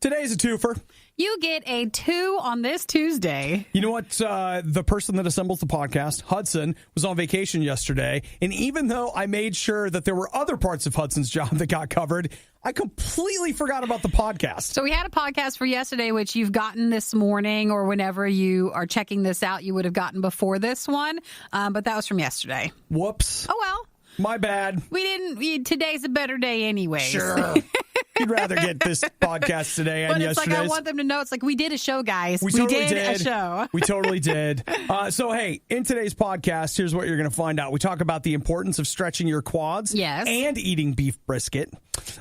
Today's a twofer. You get a 2 on this Tuesday. You know what? The person that assembles the podcast, Hudson, was on vacation yesterday. And even though I made sure that there were other parts of Hudson's job that got covered, I completely forgot about the podcast. So we had a podcast for yesterday, which you've gotten this morning, or whenever you are checking this out, you would have gotten before this one. But that was from yesterday. Whoops. Oh, well. My bad. Today's a better day anyway. Sure. You'd rather get this podcast today and yesterday's. But it's like I want them to know, it's like we did a show, guys. We totally did a show. We totally did. So, hey, in today's podcast, here's what you're going to find out. We talk about the importance of stretching your quads and eating beef brisket.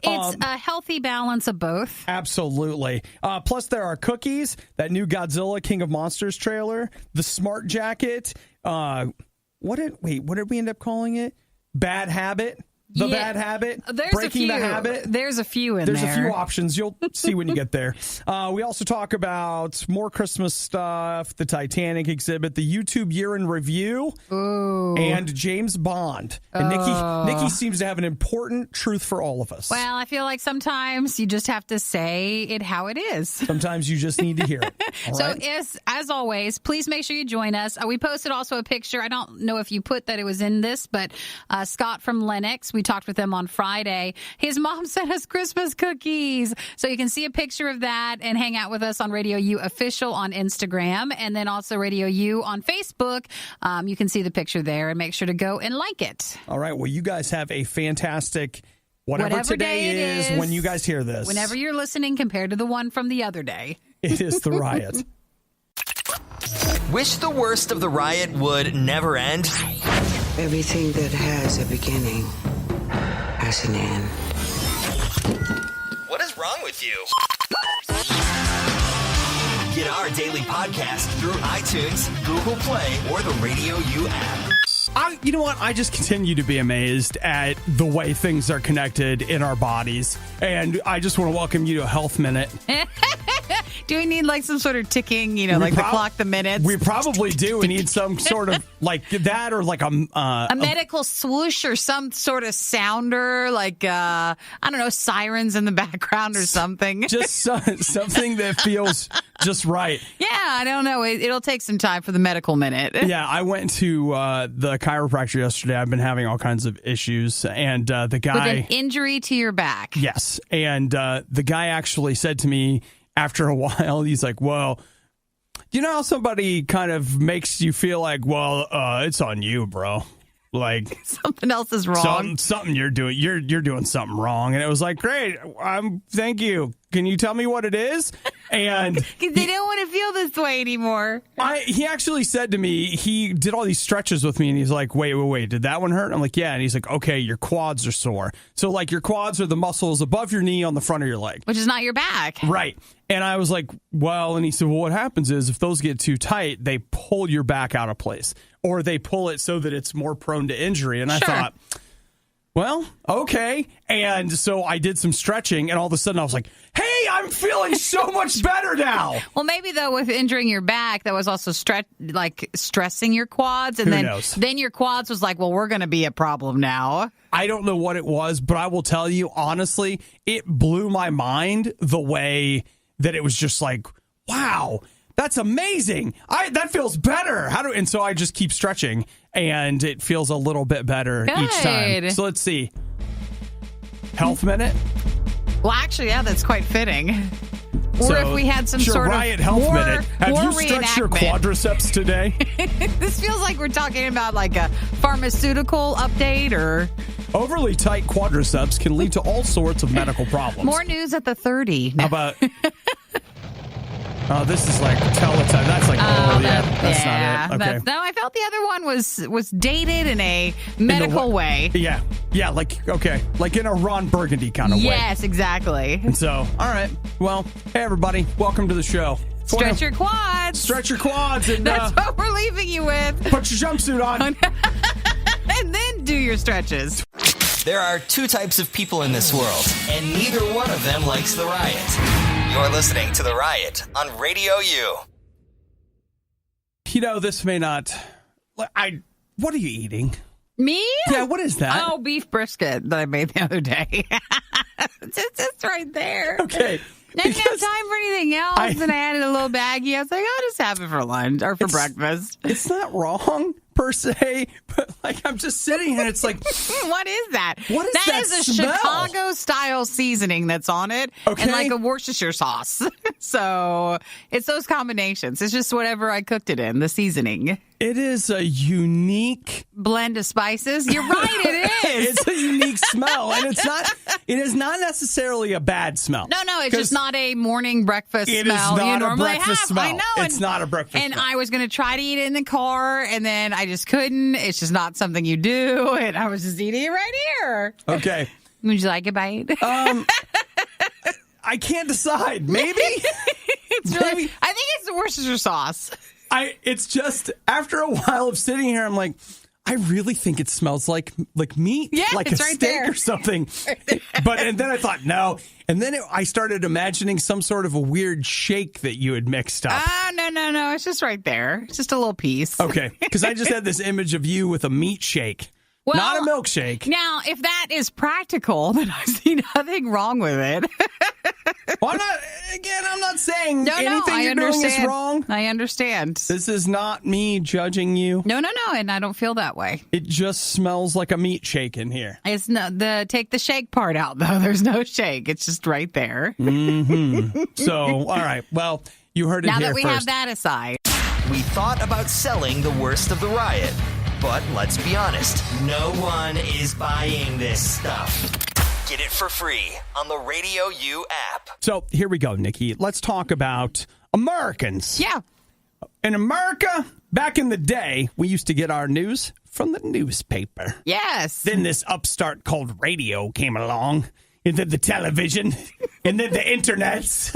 It's a healthy balance of both. Absolutely. Plus, there are cookies, that new Godzilla King of Monsters trailer, the smart jacket. What did we end up calling it? Bad habit. Bad habit. Breaking the habit. There's a few in there. There's a few options. You'll see when you get there. We also talk about more Christmas stuff, the Titanic exhibit, the YouTube year in review, and James Bond. And Nikki seems to have an important truth for all of us. Well, I feel like sometimes you just have to say it how it is. Sometimes you just need to hear it. All so, right? as always, please make sure you join us. We posted also a picture. I don't know if you put that it was in this, but Scott from Lennox, we talked with him on Friday. His mom sent us Christmas cookies. So you can see a picture of that and hang out with us on RadioU Official on Instagram, and then also RadioU on Facebook. You can see the picture there, and make sure to go and like it. All right. Well, you guys have a fantastic whatever today is when you guys hear this. Whenever you're listening compared to the one from the other day. It is the riot. Wish the worst of the riot would never end? Everything that has a beginning has an end. What is wrong with you? Get our daily podcast through iTunes, Google Play, or the RadioU app. You know what? I just continue to be amazed at the way things are connected in our bodies. And I just want to welcome you to a Health Minute. Do we need like some sort of ticking, the clock, the minutes? We probably do. We need some sort of like that, or like a medical swoosh, or some sort of sounder, like, I don't know, sirens in the background or something. Just something that feels just right. Yeah, I don't know. It'll take some time for the medical minute. Yeah, I went to the chiropractor yesterday. I've been having all kinds of issues. And the guy... With an injury to your back. Yes. And the guy actually said to me, after a while, he's like, well, you know how somebody kind of makes you feel like, well, it's on you, bro. Like something else is wrong. Something you're doing. You're doing something wrong. And it was like, great. Thank you. Can you tell me what it is? And because they don't want to feel this way anymore. He actually said to me, he did all these stretches with me, and he's like, wait, did that one hurt? I'm like, yeah. And he's like, okay, your quads are sore. So like your quads are the muscles above your knee on the front of your leg, which is not your back, right? And I was like, well, and he said, well, what happens is if those get too tight, they pull your back out of place, or they pull it so that it's more prone to injury. And I thought, well, okay. And so I did some stretching, and all of a sudden I was like, hey, I'm feeling so much better now. Well, maybe, though, with injuring your back, that was also stressing your quads. And then your quads was like, well, we're going to be a problem now. I don't know what it was, but I will tell you, honestly, it blew my mind the way that it was just like, wow, that's amazing. That feels better. And so I just keep stretching, and it feels a little bit better each time. So let's see. Health Minute? Well, actually, yeah, that's quite fitting. Or if we had some sort of Riot Health Minute. Have you stretched your quadriceps today? This feels like we're talking about like a pharmaceutical update or... Overly tight quadriceps can lead to all sorts of medical problems. More news at the 30. How about... Oh, this is like teletype. That's like, that's not it. Okay. No, I felt the other one was dated in a medical way. Yeah. Yeah, like in a Ron Burgundy kind of way. Yes, exactly. And so, all right. Well, hey, everybody. Welcome to the show. Stretch your quads. Stretch your quads. And, that's what we're leaving you with. Put your jumpsuit on. And then do your stretches. There are two types of people in this world, and neither one of them likes the riot. You're listening to The Riot on RadioU. This may not... What are you eating? Me? Yeah, what is that? Oh, beef brisket that I made the other day. It's right there. Okay. I didn't have time for anything else, and I added a little baggie. I was like, I'll just have it for lunch or for breakfast. It's not wrong per se, but like I'm just sitting here, it's like, what is that? What is that? That is a smell? Chicago style seasoning that's on it, and like a Worcestershire sauce. So it's those combinations. It's just whatever I cooked it in, the seasoning. It is a unique blend of spices. You're right, it is. It's a unique smell, and it is not necessarily a bad smell. No, it's just not a morning breakfast smell. It is not you normally a breakfast have. smell. I know. It's not a breakfast and smell. I was going to try to eat it in the car, and then I just couldn't. It's just not something you do, and I was just eating it right here. Okay. Would you like a bite? I can't decide. Maybe. Maybe. I think it's the Worcestershire sauce. It's just after a while of sitting here, I'm like, I really think it smells like meat, like it's a right steak there. or something. And then I thought no, and then I started imagining some sort of a weird shake that you had mixed up. No, it's just right there. It's just a little piece. Okay, because I just had this image of you with a meat shake, well, not a milkshake. Now, if that is practical, then I see nothing wrong with it. Well, I'm not saying anything I you're understand. doing is wrong. I understand. This is not me judging you. No, and I don't feel that way. It just smells like a meat shake in here. It's take the shake part out, though. There's no shake. It's just right there. Mm-hmm. So, all right. Well, you heard it now here that we first. have that aside. We thought about selling the worst of the riot, but let's be honest, no one is buying this stuff. Get it for free on the RadioU app. So here we go, Nikki. Let's talk about Americans. Yeah. In America, back in the day, we used to get our news from the newspaper. Yes. Then this upstart called radio came along, and then the television, and then the internet.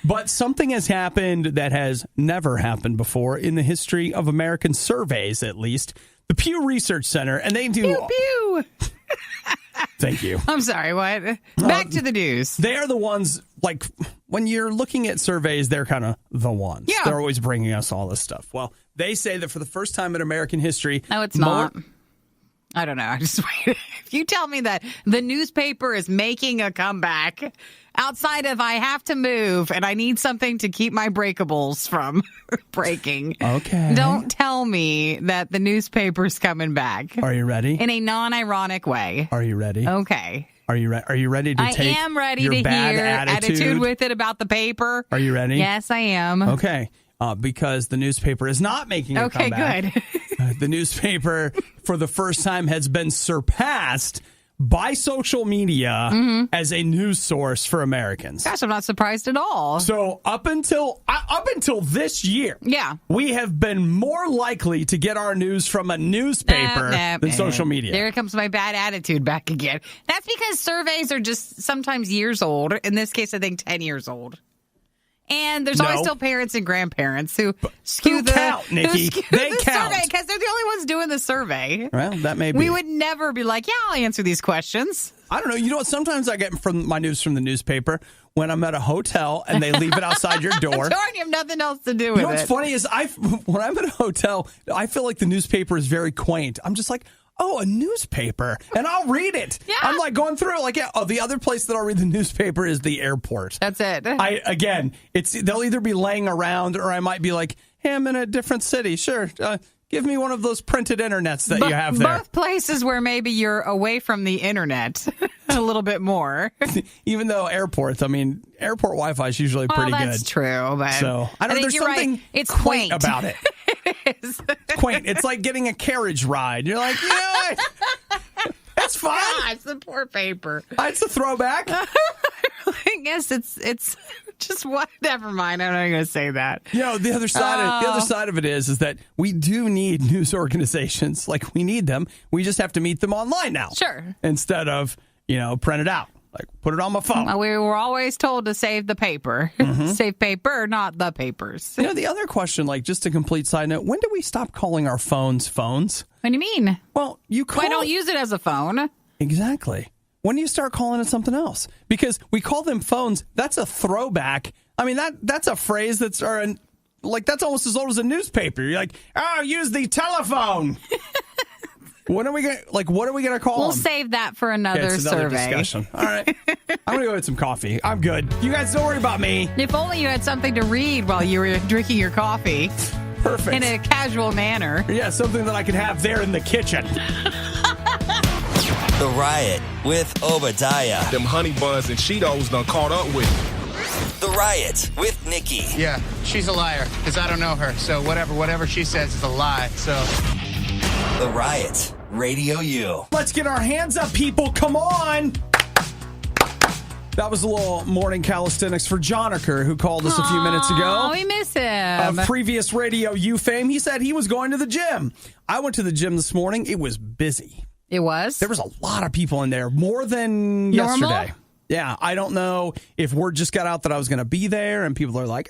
But something has happened that has never happened before in the history of American surveys, at least. The Pew Research Center, and they do... Pew, pew. Thank you. I'm sorry, what? Back to the news. They are the ones, like, when you're looking at surveys, they're kind of the ones. Yeah. They're always bringing us all this stuff. Well, they say that for the first time in American history... No, it's not. I don't know. I just if you tell me that the newspaper is making a comeback outside of I have to move and I need something to keep my breakables from breaking. Okay. Don't tell me that the newspaper's coming back. Are you ready? In a non-ironic way. Are you ready? Okay. Are you ready to take I am ready your to bad hear attitude with it about the paper. Are you ready? Yes, I am. Okay. Because the newspaper is not making a comeback. Okay, good. The newspaper, for the first time, has been surpassed by social media as a news source for Americans. Gosh, I'm not surprised at all. So up until this year, we have been more likely to get our news from a newspaper than social media. There comes my bad attitude back again. That's because surveys are just sometimes years old. In this case, I think 10 years old. And there's always still parents and grandparents who skew the count, Nikki. They count survey because they're the only ones doing the survey. Well, that may be. We would never be like, yeah, I'll answer these questions. I don't know. You know what? Sometimes I get my news from the newspaper when I'm at a hotel and they leave it outside your door. Darn, you have nothing else to do with it. You know what's funny is when I'm at a hotel, I feel like the newspaper is very quaint. I'm just like, oh, a newspaper, and I'll read it. Yeah. I'm like going through it, like, the other place that I'll read the newspaper is the airport. That's it. They'll either be laying around, or I might be like, hey, I'm in a different city. Sure, give me one of those printed internets that you have there. Both places where maybe you're away from the internet a little bit more. Even though airports, airport Wi-Fi is usually pretty good. That's true, but so I don't know. There's something It's quaint quaint about it. It is. It's quaint. It's like getting a carriage ride. You're like, that's fine. Gosh, the poor paper. It's a throwback. I guess it's just what. Never mind. I'm not going to say that. The other side of it is that we do need news organizations. Like, we need them. We just have to meet them online now. Sure. Instead of print it out. Like, put it on my phone. We were always told to save the paper. Save paper, not the papers. The other question, like, just a complete side note, when do we stop calling our phones phones? What do you mean? Well, I don't use it as a phone. Exactly. When do you start calling it something else? Because we call them phones. That's a throwback. That's a phrase that's that's almost as old as a newspaper. You're like, use the telephone. What are we gonna call We'll them? save that for another It's another survey. discussion. All right. I'm gonna go get some coffee. I'm good. You guys don't worry about me. If only you had something to read while you were drinking your coffee Perfect. in a casual manner. Yeah, something that I can have there in the kitchen. The Riot with Obadiah. Them honey buns and Cheetos done caught up with me. The Riot with Nikki. Yeah, she's a liar, because I don't know her. So whatever she says is a lie. So The Riot, Radio U. Let's get our hands up, people. Come on. That was a little morning calisthenics for Joniker, who called us a few minutes ago. Oh, we miss him. Of previous Radio U fame. He said he was going to the gym. I went to the gym this morning. It was busy. It was? There was a lot of people in there, more than Normal? yesterday. Yeah, I don't know if word just got out that I was going to be there, and people are like,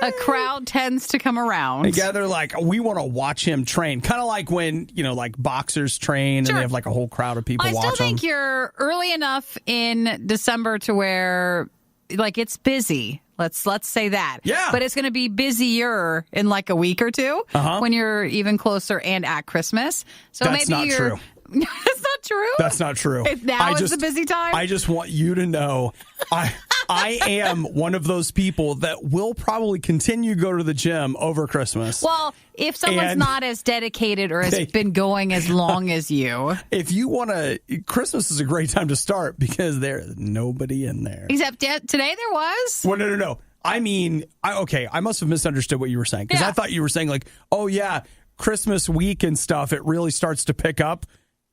A crowd tends to come around. yeah, they're like, we want to watch him train. Kind of like when, like boxers train and Sure. they have like a whole crowd of people I watch still think them. you're early enough in December to where, like, it's busy. Let's say that. Yeah. But it's going to be busier in like a week or two when you're even closer and at Christmas. So That's maybe not you're. true. That's not true. That's not true. Now is the busy time. I just want you to know I am one of those people that will probably continue to go to the gym over Christmas. Well, if someone's And not as dedicated or has been going as long as you. If you want to, Christmas is a great time to start because there's nobody in there. Except today there was. Well, no. I mean, I must have misunderstood what you were saying because Yeah. I thought you were saying like, oh yeah, Christmas week and stuff, it really starts to pick up.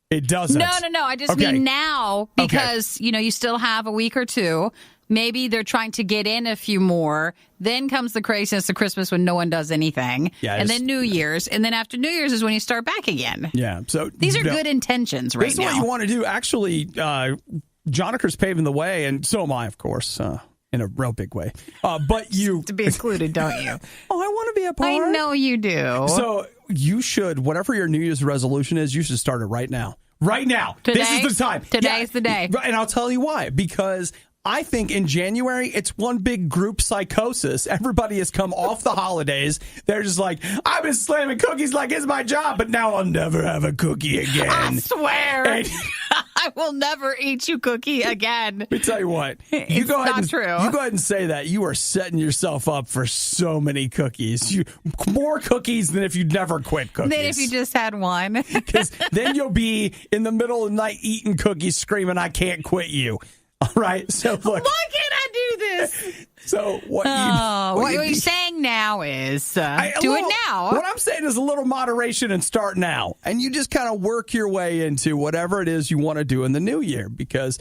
It doesn't. No. I just mean now because, you still have a week or two. Maybe they're trying to get in a few more. Then comes the craziness of Christmas when no one does anything. Yeah, and then New Year's. And then after New Year's is when you start back again. Yeah. So These are good intentions right This is now. what you want to do. Actually, Joniker's paving the way, and so am I, of course, in a real big way. But you to be included, don't you? Oh, I want to be a part. I know you do. So you should, whatever your New Year's resolution is, you should start it right now. Right now. Today? This is the time. Today's the day. And I'll tell you why. Because I think in January, it's one big group psychosis. Everybody has come off the holidays. They're just like, I've been slamming cookies like it's my job, but now I'll never have a cookie again. I swear. And- I will never eat you cookie again. Let me tell you what. It's not true. You go ahead and say that. You are setting yourself up for so many cookies. More cookies than if you'd never quit cookies. Then if you just had one. Because then you'll be in the middle of the night eating cookies screaming, I can't quit you. All right? So look. Why can't I do this? So what what you're saying now is do it now. What I'm saying is a little moderation and start now. And you just kind of work your way into whatever it is you want to do in the new year. Because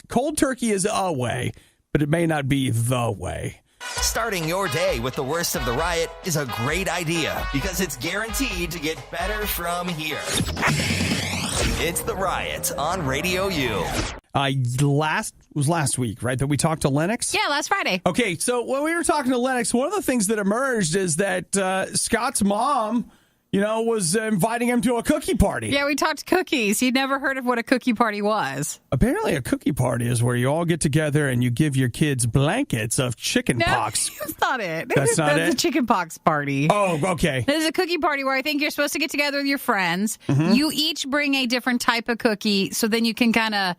cold turkey is a way, but it may not be the way. Starting your day with the worst of the Riot is a great idea because it's guaranteed to get better from here. It's The Riot on Radio U. Last week, right, that we talked to Lennox? Yeah, last Friday. Okay, so when we were talking to Lennox, one of the things that emerged is that Scott's mom, was inviting him to a cookie party. Yeah, we talked cookies. He'd never heard of what a cookie party was. Apparently, a cookie party is where you all get together and you give your kids blankets of chicken pox. That's not it. That's not That's it? a chicken pox party. Oh, okay. This is a cookie party where I think you're supposed to get together with your friends. Mm-hmm. You each bring a different type of cookie, so then you can kind of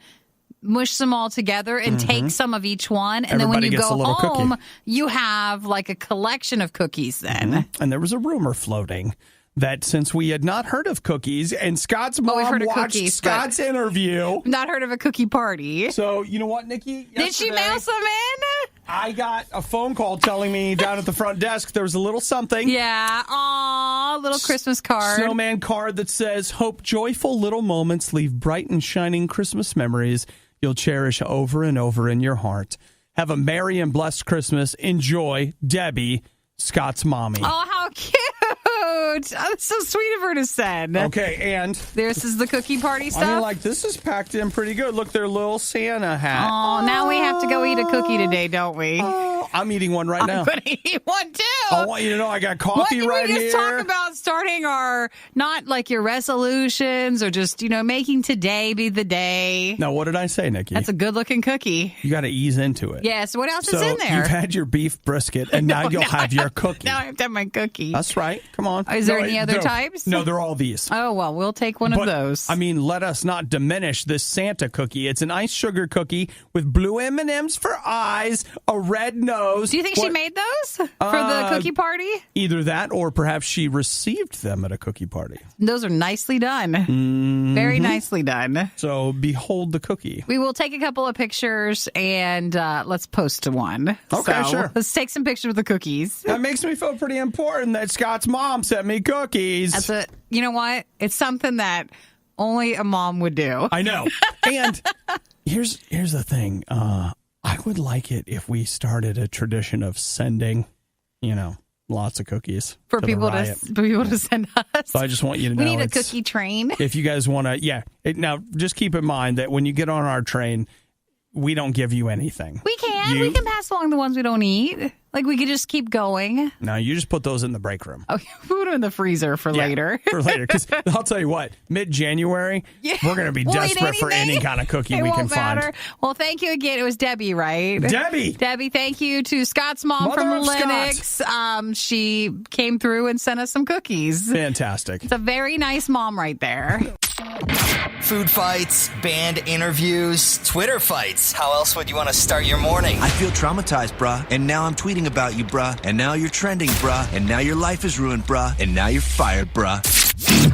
mush them all together and take some of each one. And Everybody then when you gets a go little home, cookie. you have like a collection of cookies then. And there was a rumor floating that since we had not heard of cookies and Scott's we've mom heard of watched cookies, Scott's interview. Not heard of a cookie party. So, you know what, Nikki? Did she mail some in? I got a phone call telling me down at the front desk there was a little something. Yeah. Aw, little Christmas card. Snowman card that says, hope joyful little moments leave bright and shining Christmas memories you'll cherish over and over in your heart. Have a merry and blessed Christmas. Enjoy, Debbie, Scott's mommy. Oh, how cute. Oh, that's so sweet of her to send. Okay, and This is the cookie party stuff. I mean, this is packed in pretty good. Look, their little Santa hat. Oh, now we have to go eat a cookie today, don't we? Oh, I'm eating one right now. I'm going to eat one too. I want you to know I got coffee right here. We just talk about starting our, not like your resolutions or just, making today be the day. Now, what did I say, Nikki? That's a good looking cookie. You got to ease into it. Yes. What else is in there? You've had your beef brisket, and now you'll have your cookie. Now I have to have my cookie. That's right. Come on. Is there any other types? No, they're all these. Oh, well, we'll take one of those. I mean, let us not diminish this Santa cookie. It's an iced sugar cookie with blue M&Ms for eyes, a red nose. Do you think she made those for the cookie party? Either that or perhaps she received them at a cookie party. Those are nicely done. Mm-hmm. Very nicely done. So behold the cookie. We will take a couple of pictures and let's post one. Okay, sure. Let's take some pictures of the cookies. That makes me feel pretty important that Scott's mom sent me cookies. You know what? It's something that only a mom would do. I know. And here's the thing. I would like it if we started a tradition of sending, lots of cookies for people to send us. So I just want you to know we need a cookie train. If you guys want to, now just keep in mind that when you get on our train, we don't give you anything. We can. We can pass along the ones we don't eat. Like, we could just keep going. No, you just put those in the break room. Okay, put them in the freezer for later. For later. Because I'll tell you what, mid-January, we're going to be desperate for any kind of cookie we can find. Well, thank you again. It was Debbie, right? Debbie, thank you to Scott's mom Mother from of Lennox. She came through and sent us some cookies. Fantastic. It's a very nice mom right there. Food fights, band interviews, Twitter fights. How else would you want to start your morning? I feel traumatized, bruh. And now I'm tweeting about you, bruh. And now you're trending, bruh. And now your life is ruined, bruh. And now you're fired, bruh.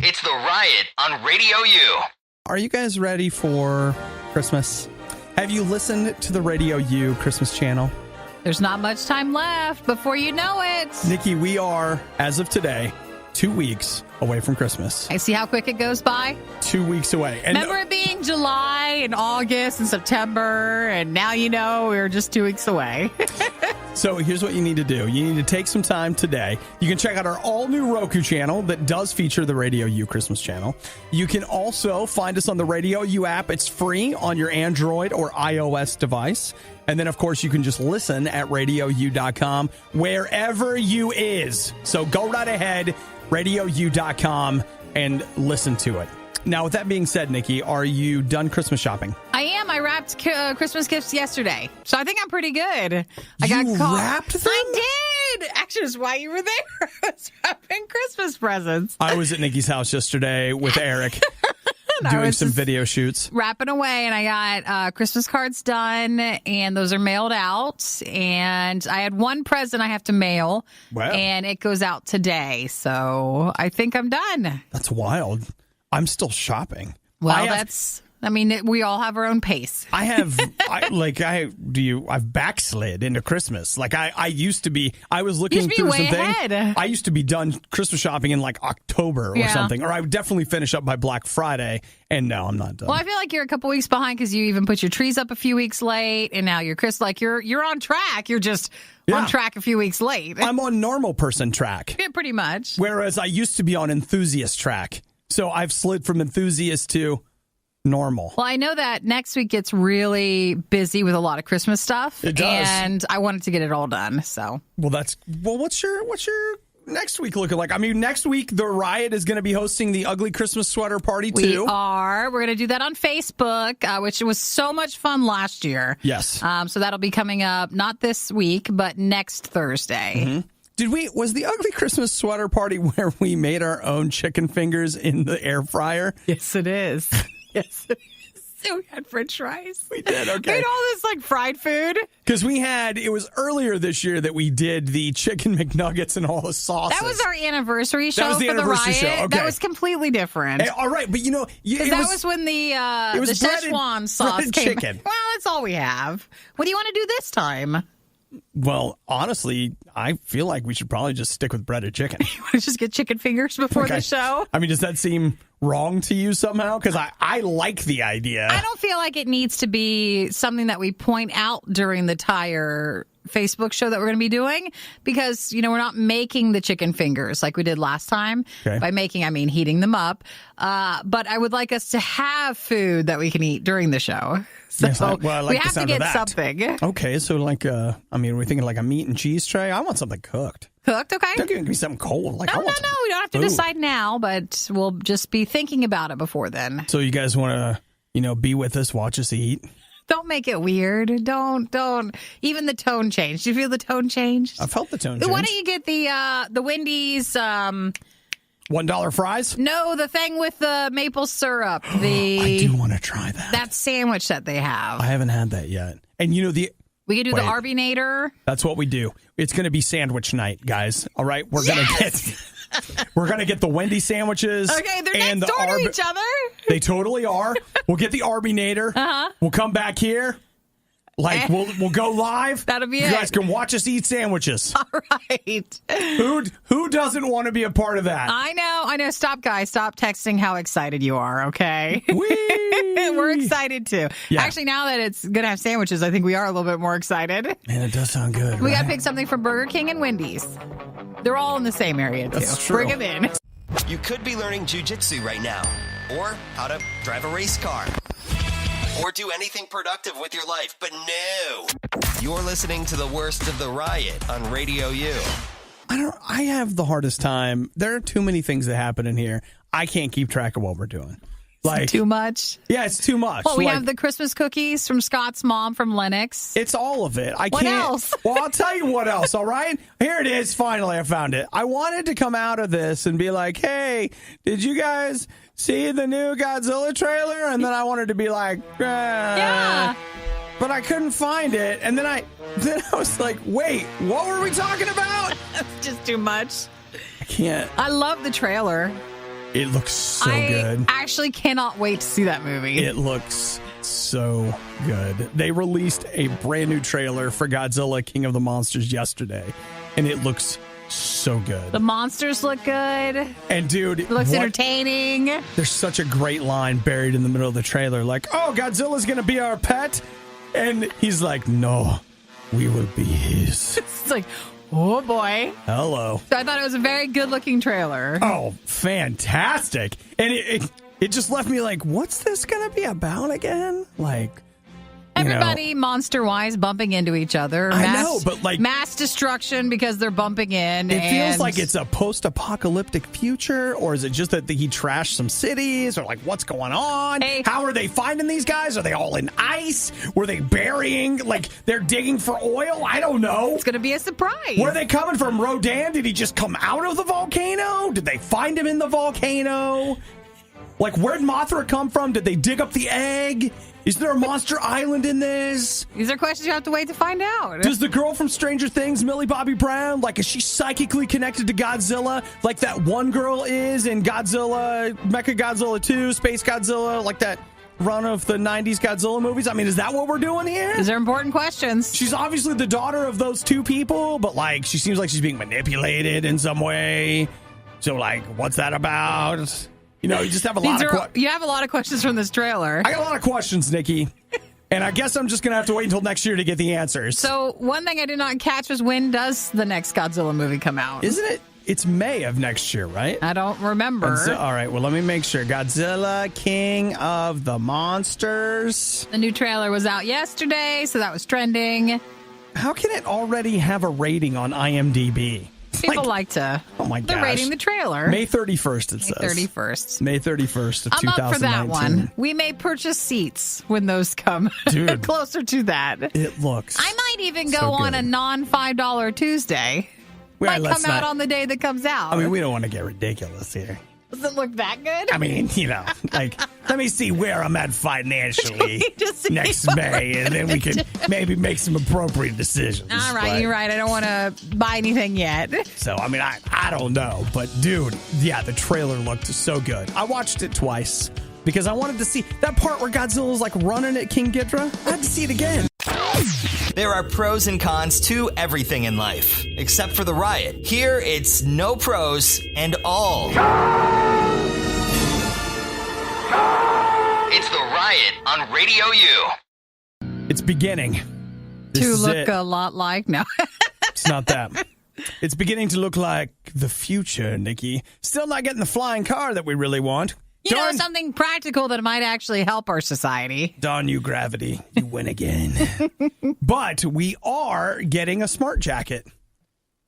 It's the Riot on Radio U. Are you guys ready for Christmas? Have you listened to the Radio U Christmas channel? There's not much time left before you know it. Nikki, we are, as of today, 2 weeks away from Christmas. I see how quick it goes by. 2 weeks away. And remember it being July and August and September, and now we're just 2 weeks away. So here's what you need to do. You need to take some time today. You can check out our all-new Roku channel that does feature the Radio U Christmas channel. You can also find us on the Radio U app. It's free on your Android or iOS device. And then, of course, you can just listen at RadioU.com wherever you is. So go right ahead, RadioU.com, and listen to it. Now, with that being said, Nikki, are you done Christmas shopping? I am. I wrapped Christmas gifts yesterday, so I think I'm pretty good. You wrapped them? I did. Actually, that's why you were there. I was wrapping Christmas presents. I was at Nikki's house yesterday with Eric. Doing some video shoots. Wrapping away, and I got Christmas cards done, and those are mailed out. And I had one present I have to mail, and it goes out today. So I think I'm done. That's wild. I'm still shopping. Well, we all have our own pace. I've backslid into Christmas. Like I used to be, I was looking through some things. I used to be done Christmas shopping in like October or something, or I would definitely finish up by Black Friday. And no, I'm not done. Well, I feel like you're a couple weeks behind because you even put your trees up a few weeks late, and now you're you're on track. You're just on track a few weeks late. I'm on normal person track. Yeah, pretty much. Whereas I used to be on enthusiast track. So I've slid from enthusiast to normal. Well, I know that next week gets really busy with a lot of Christmas stuff. It does. And I wanted to get it all done. So what's your next week looking like? I mean, next week the Riot is going to be hosting the Ugly Christmas Sweater Party too. We're going to do that on Facebook, which was so much fun last year. Yes. So that'll be coming up not this week, but next Thursday. Mm-hmm. Was the Ugly Christmas Sweater Party where we made our own chicken fingers in the air fryer? Yes, it is. Yes, it is. So we had French fries. We did, okay. We had all this fried food. Because it was earlier this year that we did the chicken McNuggets and all the sauces. That was our anniversary show for the Riot. Show. Okay. That was completely different. Hey, all right, but that was when the Szechuan sauce came. Chicken. Well, that's all we have. What do you want to do this time? Well, honestly, I feel like we should probably just stick with breaded chicken. You want to just get chicken fingers before the show? I mean, does that seem wrong to you somehow? Because I like the idea. I don't feel like it needs to be something that we point out during the tire Facebook show that we're going to be doing, because, we're not making the chicken fingers like we did last time. Okay. By making, I mean heating them up. But I would like us to have food that we can eat during the show. So Yes, I like we the have to sound of get that. something. Okay, so we're thinking like a meat and cheese tray. I want something cooked. Cooked, okay? Don't give me something cold. Like, No, we don't have to decide now, but we'll just be thinking about it before then. So you guys want to, be with us, watch us eat? Don't make it weird. Don't. Even the tone changed. Do you feel the tone changed? I felt the tone change. Why don't you get the Wendy's? $1 fries? No, the thing with the maple syrup. I do want to try that. That sandwich that they have. I haven't had that yet. And we could do the Arbinator. That's what we do. It's going to be sandwich night, guys. All right, we're going to get the Wendy's sandwiches. Okay, they're and next door to each other. They totally are. We'll get the Arbinator. We'll come back here. Like, we'll go live. That'll be you it. guys can watch us eat sandwiches. All right. Who doesn't want to be a part of that? I know. Stop, guys. Stop texting how excited you are, okay? We're excited too. Yeah. Actually, now that it's going to have sandwiches, I think we are a little bit more excited. Man, it does sound good. We got to right? pick something from Burger King and Wendy's. They're all in the same area, too. That's true. Bring them in. You could be learning jujitsu right now, or how to drive a race car, or do anything productive with your life, but no. You're listening to the worst of the riot on Radio U. I have the hardest time. There are too many things that happen in here. I can't keep track of what we're doing. Like, Too much. Yeah, it's too much. Well, we have the Christmas cookies from Scott's mom from Lennox. It's all of it. What else? Well, I'll tell you what else, all right? Here it is. Finally, I found it. I wanted to come out of this and be like, hey, did you guys see the new Godzilla trailer? And then I wanted to be like, Yeah. But I couldn't find it. And then I was like, wait, what were we talking about? That's just too much. I can't. I love the trailer. It looks so good. I actually cannot wait to see that movie. It looks so good. They released a brand new trailer for Godzilla King of the Monsters yesterday, and it looks so good. The monsters look good. And dude, It looks entertaining. There's such a great line buried in the middle of the trailer, like, oh, Godzilla's gonna be our pet, and he's like, no, we will be his. It's like, oh boy. Hello. So I thought it was a very good looking trailer. Oh, fantastic. And it just left me like, what's this gonna be about again? Like, Everybody monster-wise bumping into each other. I know, but like mass destruction because they're bumping in. It feels like it's a post-apocalyptic future, or is it just that he trashed some cities, or like what's going on? Hey. How are they finding these guys? Are they all in ice? Were they burying, like they're digging for oil? I don't know. It's going to be a surprise. Were they coming from Rodan? Did he just come out of the volcano? Did they find him in the volcano? Like, where'd Mothra come from? Did they dig up the egg? Is there a monster island in this? These are questions you have to wait to find out. Does the girl from Stranger Things, Millie Bobby Brown, like, is she psychically connected to Godzilla like that one girl is in Godzilla, Mechagodzilla 2, Space Godzilla, like that run of the 90s Godzilla movies? I mean, is that what we're doing here? These are important questions. She's obviously the daughter of those two people, but, like, she seems like she's being manipulated in some way. So, like, what's that about? You know, you just have a lot of You have a lot of questions from this trailer. I got a lot of questions, Nikki. And I guess I'm just going to have to wait until next year to get the answers. So one thing I did not catch was, when does the next Godzilla movie come out? Isn't it? It's May of next year, right? I don't remember. All right, well, let me make sure. Godzilla, King of the Monsters. The new trailer was out yesterday, so that was trending. How can it already have a rating on IMDb? People like to. Oh my gosh. They're rating the trailer. May 31st, it says. May 31st. May 31st of I'm 2019. up for that one. We may purchase seats when those come. Dude. Closer to that. It looks I might even go so on good. a non-$5 Tuesday. Well, Might let's come out not- on the day that comes out. I mean, we don't want to get ridiculous here. Does it look that good? I mean, you know, like, let me see where I'm at financially Just see next what May, and then we can maybe make some appropriate decisions. All right, But- you're right. I don't want to buy anything yet. So, I mean, I don't know. But, dude, yeah, the trailer looked so good. I watched it twice because I wanted to see that part where Godzilla's, like, running at King Ghidorah. I had to see it again. There are pros and cons to everything in life, except for the riot. Here, it's no pros and all. Riot on RadioU. It's beginning. This To is look it. a lot like no. It's not that. It's beginning to look like the future, Nikki. Still not getting the flying car that we really want. You know, something practical that might actually help our society. Darn you, gravity. You win again. But we are getting a smart jacket.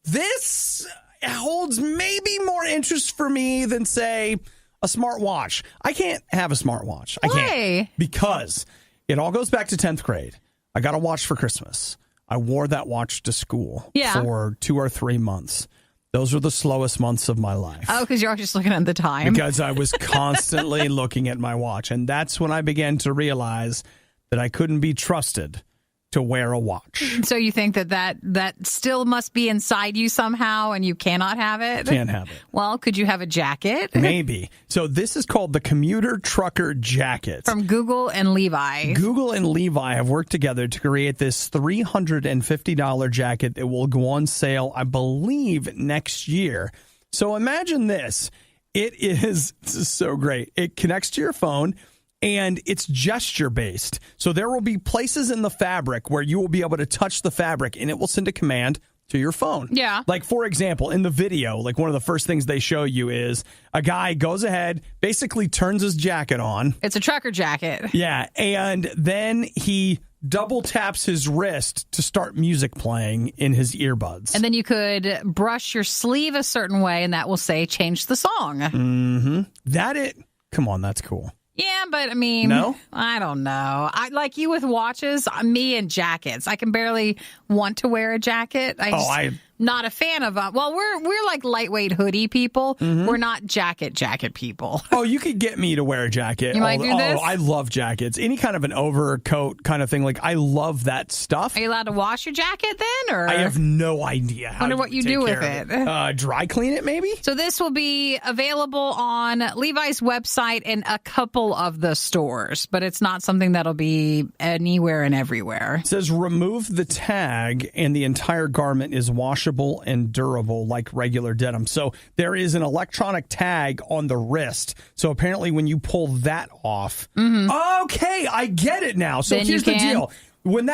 This holds maybe more interest for me than, say, a smartwatch. I can't have a smartwatch. I Why? can't. Because it all goes back to 10th grade. I got a watch for Christmas. I wore that watch to school for 2 or 3 months. Those were the slowest months of my life. Oh, because you're just looking at the time. Because I was constantly looking at my watch. And that's when I began to realize that I couldn't be trusted to wear a watch. So you think that still must be inside you somehow and you cannot have it? Can't have it. Well, could you have a jacket? Maybe. So this is called the Commuter Trucker Jacket. From Google and Levi. Google and Levi have worked together to create this $350 jacket that will go on sale, I believe, next year. So imagine this. This is so great. It connects to your phone. And it's gesture-based. So there will be places in the fabric where you will be able to touch the fabric, and it will send a command to your phone. Yeah. Like, for example, in the video, like one of the first things they show you is a guy goes ahead, basically turns his jacket on. It's a trucker jacket. Yeah. And then he double taps his wrist to start music playing in his earbuds. And then you could brush your sleeve a certain way, and that will say, change the song. Mm-hmm. Come on, that's cool. Yeah, but I mean, No? I don't know. I like you with watches, me and jackets. I can barely want to wear a jacket. I'm not a fan of well, we're like lightweight hoodie people. Mm-hmm. We're not jacket people. Oh, you could get me to wear a jacket. You might do this? Oh, I love jackets. Any kind of an overcoat kind of thing. Like, I love that stuff. Are you allowed to wash your jacket then? Or I have no idea how wonder what you take do with care of it. Dry clean it, maybe? So this will be available on Levi's website and a couple of the stores, but it's not something that'll be anywhere and everywhere. It says remove the tag and the entire garment is washable and durable like regular denim. So there is an electronic tag on the wrist. So apparently when you pull that off, okay, I get it now. So Then here's the you can. deal. When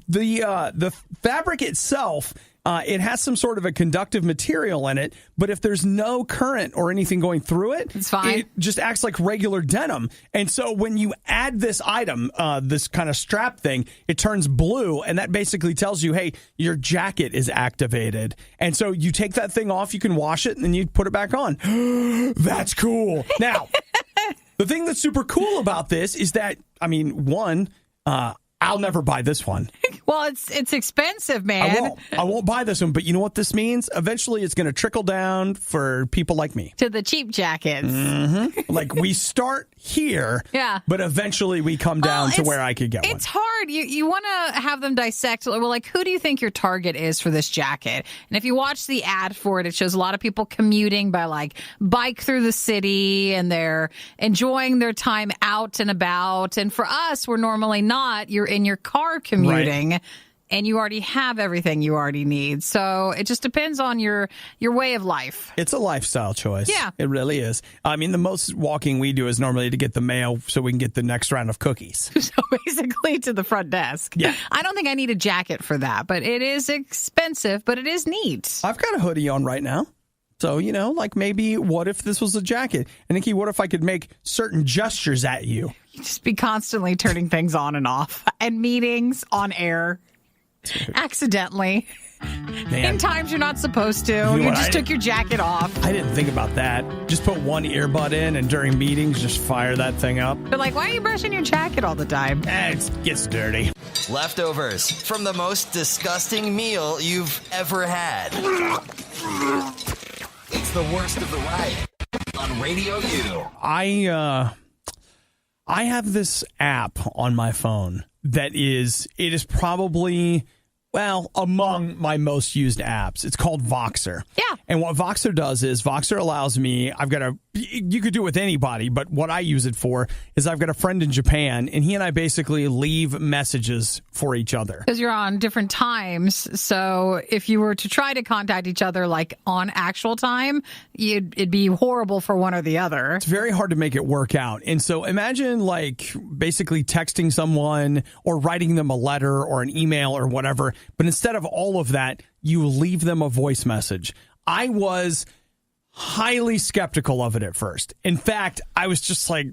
the fabric itself, it has some sort of a conductive material in it, but if there's no current or anything going through it, it's fine. It just acts like regular denim. And so when you add this item, this kind of strap thing, it turns blue, and that basically tells you, hey, your jacket is activated. And so you take that thing off, you can wash it, and then you put it back on. That's cool. Now, the thing that's super cool about this is that, I mean, one, I'll never buy this one. Well, it's expensive, man. I won't buy this one, but you know what this means? Eventually, it's going to trickle down for people like me. To the cheap jackets. Mm-hmm. Like, we start here, but eventually we come down to where I could get one. It's hard. You want to have them dissect. Well, like, who do you think your target is for this jacket? And if you watch the ad for it, it shows a lot of people commuting by, like, bike through the city, and they're enjoying their time out and about. And for us, we're normally not. You're in your car commuting. Right. And you already have everything you already need. So it just depends on your way of life. It's a lifestyle choice. Yeah. It really is. I mean, the most walking we do is normally to get the mail so we can get the next round of cookies. So basically to the front desk. Yeah. I don't think I need a jacket for that, but it is expensive, but it is neat. I've got a hoodie on right now. So, you know, like maybe what if this was a jacket? And Nikki, what if I could make certain gestures at you? You'd just be constantly turning things on and off and meetings on air. Accidentally. Man. In times you're not supposed to. You just took your jacket off. I didn't think about that. Just put one earbud in and during meetings, just fire that thing up. But like, why are you brushing your jacket all the time? It gets dirty. Leftovers from the most disgusting meal you've ever had. It's the worst of the riot on RadioU. I have this app on my phone that is probably, well, among my most used apps. It's called Voxer. Yeah. And what Voxer does is Voxer allows me, I've got a you could do it with anybody, but what I use it for is I've got a friend in Japan, and he and I basically leave messages for each other. Because you're on different times, so if you were to try to contact each other like on actual time, it'd be horrible for one or the other. It's very hard to make it work out. And so imagine like basically texting someone or writing them a letter or an email or whatever, but instead of all of that, you leave them a voice message. I was highly skeptical of it at first. In fact, I was just like,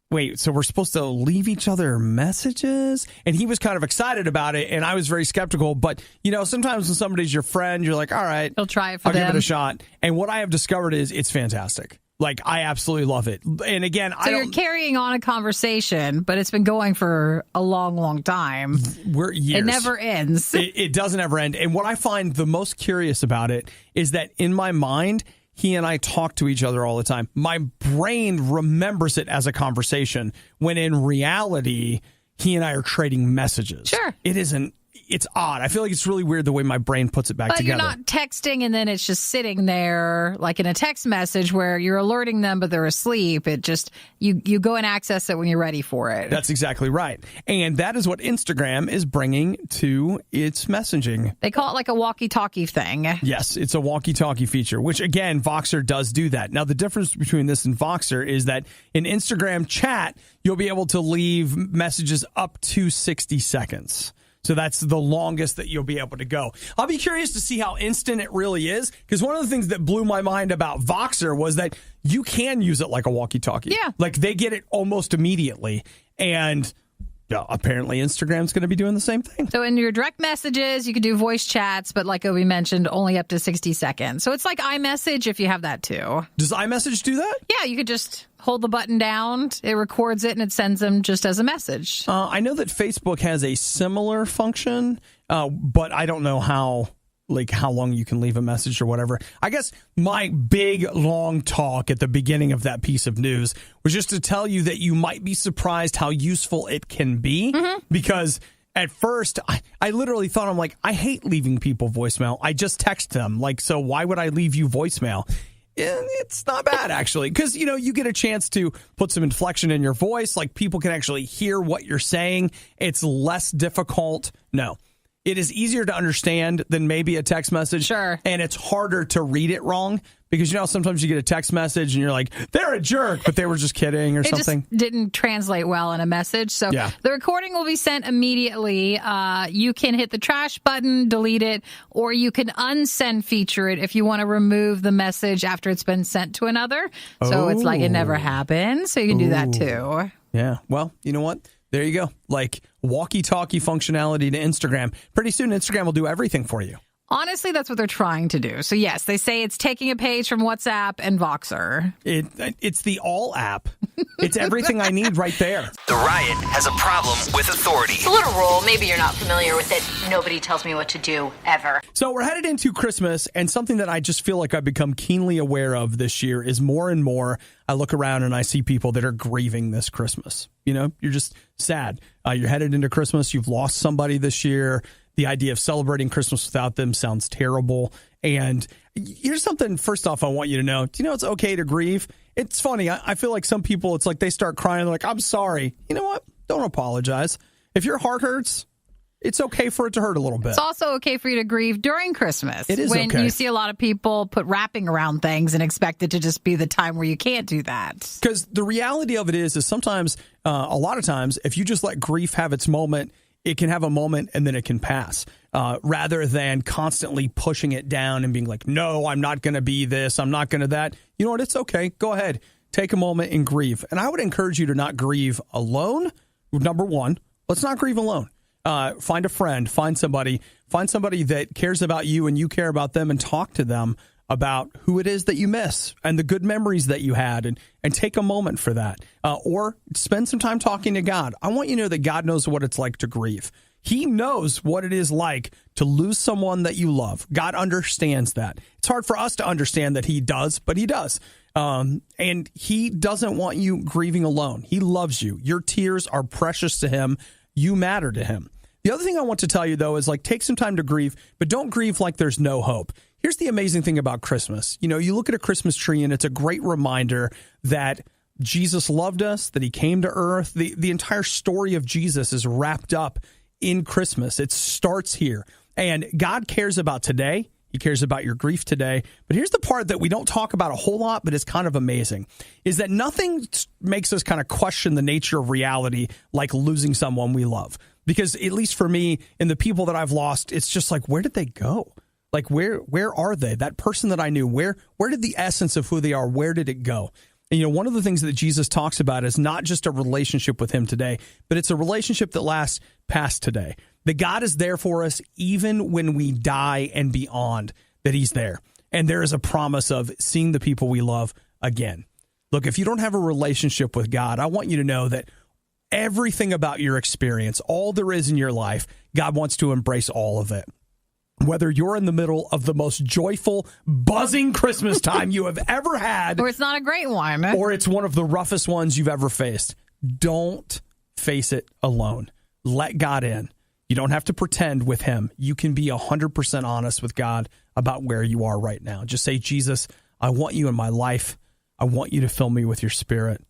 wait, so we're supposed to leave each other messages? And he was kind of excited about it, and I was very skeptical. But, sometimes when somebody's your friend, you're like, all right, I'll try it for I'll them. give it a shot. And what I have discovered is it's fantastic. Like, I absolutely love it. And again, you're carrying on a conversation, but it's been going for a long, long time. We're years. It never ends. It doesn't ever end. And what I find the most curious about it is that in my mind, he and I talk to each other all the time. My brain remembers it as a conversation when in reality, he and I are trading messages. Sure. It's odd. I feel like it's really weird the way my brain puts it back but together. You're not texting and then it's just sitting there like in a text message where you're alerting them, but they're asleep. It just, you go and access it when you're ready for it. That's exactly right. And that is what Instagram is bringing to its messaging. They call it like a walkie-talkie thing. Yes, it's a walkie-talkie feature, which again, Voxer does do that. Now, the difference between this and Voxer is that in Instagram chat, you'll be able to leave messages up to 60 seconds. So that's the longest that you'll be able to go. I'll be curious to see how instant it really is, because one of the things that blew my mind about Voxer was that you can use it like a walkie-talkie. Yeah. Like they get it almost immediately. And apparently Instagram's going to be doing the same thing. So in your direct messages, you can do voice chats, but like Obi mentioned, only up to 60 seconds. So it's like iMessage if you have that too. Does iMessage do that? Yeah, you could just hold the button down, it records it, and it sends them just as a message. I know that Facebook has a similar function, but I don't know how long you can leave a message or whatever. I guess my big, long talk at the beginning of that piece of news was just to tell you that you might be surprised how useful it can be, because at first, I literally thought, I'm like, I hate leaving people voicemail. I just text them. Like, so why would I leave you voicemail? It's not bad, actually, because, you get a chance to put some inflection in your voice. Like, people can actually hear what you're saying. It's less difficult. No. It is easier to understand than maybe a text message. Sure. And it's harder to read it wrong because, sometimes you get a text message and you're like, they're a jerk, but they were just kidding or something. It just didn't translate well in a message. So yeah. The recording will be sent immediately. You can hit the trash button, delete it, or you can unsend feature it if you want to remove the message after it's been sent to another. So it's like it never happened. So you can do that too. Yeah. Well, you know what? There you go. Like walkie-talkie functionality to Instagram. Pretty soon, Instagram will do everything for you. Honestly, that's what they're trying to do. So, yes, they say it's taking a page from WhatsApp and Voxer. It's the all app. It's everything I need right there. The Riot has a problem with authority. It's a little rule. Maybe you're not familiar with it. Nobody tells me what to do, ever. So we're headed into Christmas, and something that I just feel like I've become keenly aware of this year is more and more I look around and I see people that are grieving this Christmas. You're just sad. You're headed into Christmas. You've lost somebody this year. The idea of celebrating Christmas without them sounds terrible. And here's something, first off, I want you to know. Do you know it's okay to grieve? It's funny. I feel like some people, it's like they start crying. They're like, I'm sorry. You know what? Don't apologize. If your heart hurts, it's okay for it to hurt a little bit. It's also okay for you to grieve during Christmas. It is when okay. You see a lot of people put wrapping around things and expect it to just be the time where you can't do that. Because the reality of it is sometimes, a lot of times, if you just let grief have its moment, it can have a moment and then it can pass, rather than constantly pushing it down and being like, no, I'm not going to be this. I'm not going to that. You know what? It's okay. Go ahead. Take a moment and grieve. And I would encourage you to not grieve alone. Number one, let's not grieve alone. Find a friend, find somebody that cares about you and you care about them, and talk to them about who it is that you miss and the good memories that you had, and take a moment for that. Or spend some time talking to God. I want you to know that God knows what it's like to grieve. He knows what it is like to lose someone that you love. God understands that. It's hard for us to understand that he does, but he does. And he doesn't want you grieving alone. He loves you. Your tears are precious to him. You matter to him. The other thing I want to tell you, though, is take some time to grieve, but don't grieve like there's no hope. here's the amazing thing about Christmas. You know, you look at a Christmas tree and it's a great reminder that Jesus loved us, that he came to earth. The entire story of Jesus is wrapped up in Christmas. It starts here. And God cares about today. He cares about your grief today. But here's the part that we don't talk about a whole lot, but it's kind of amazing, is that nothing makes us kind of question the nature of reality like losing someone we love. Because at least for me, and the people that I've lost, it's just like, where did they go? Like, where are they? That person that I knew, where did the essence of who they are, where did it go? And, you know, one of the things that Jesus talks about is not just a relationship with him today, but it's a relationship that lasts past today. That God is there for us even when we die and beyond, that he's there. And there is a promise of seeing the people we love again. Look, if you don't have a relationship with God, I want you to know that everything about your experience, all there is in your life, God wants to embrace all of it. Whether you're in the middle of the most joyful, buzzing Christmas time you have ever had, or it's not a great one, or it's one of the roughest ones you've ever faced, don't face it alone. Let God in. You don't have to pretend with him. You can be 100% honest with God about where you are right now. Just say, Jesus, I want you in my life. I want you to fill me with your spirit.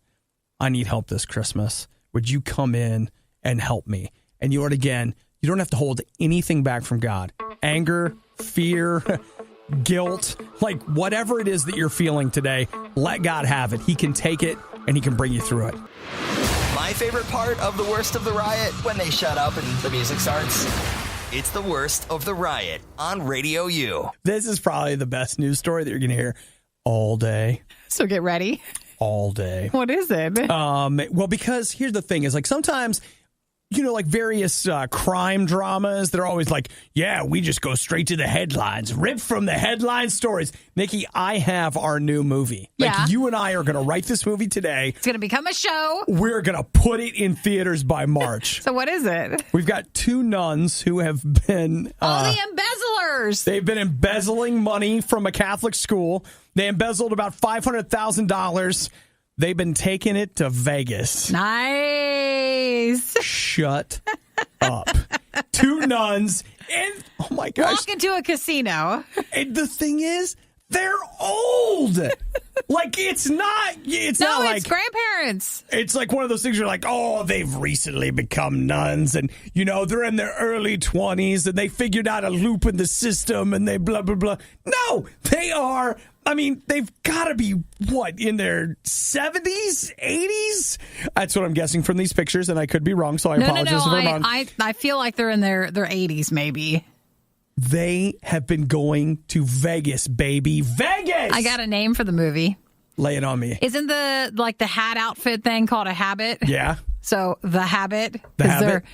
I need help this Christmas. Would you come in and help me? And you know what, again, you don't have to hold anything back from God. Anger, fear, guilt, like whatever it is that you're feeling today, let God have it. He can take it and he can bring you through it. My favorite part of the worst of the riot, when they shut up and the music starts. It's the worst of the riot on RadioU. This is probably the best news story that you're going to hear all day. So get ready. All day. What is it? Well, because here's the thing is like sometimes, you know, like various crime dramas, they're always like, yeah, we just go straight to the headlines, rip from the headline stories. Nikki, I have our new movie. Like you and I are going to write this movie today. It's going to become a show. We're going to put it in theaters by March. So what is it? We've got two nuns who have been... all the embezzlers. They've been embezzling money from a Catholic school. They embezzled about $500,000. They've been taking it to Vegas. Nice. Shut up. Two nuns and, oh my gosh. Walk into a casino. And the thing is, they're old. Like, it's not like... it's grandparents. It's like one of those things you're like, oh, they've recently become nuns. And, you know, they're in their early 20s and they figured out a loop in the system and they blah, blah, blah. No, they are... I mean, they've got to be, what, in their 70s, 80s? That's what I'm guessing from these pictures, and I could be wrong, so I apologize if I'm wrong. I feel like they're in their 80s, maybe. They have been going to Vegas, baby. Vegas! I got a name for the movie. Lay it on me. Isn't the hat outfit thing called a habit? Yeah. So The Habit, The Habit?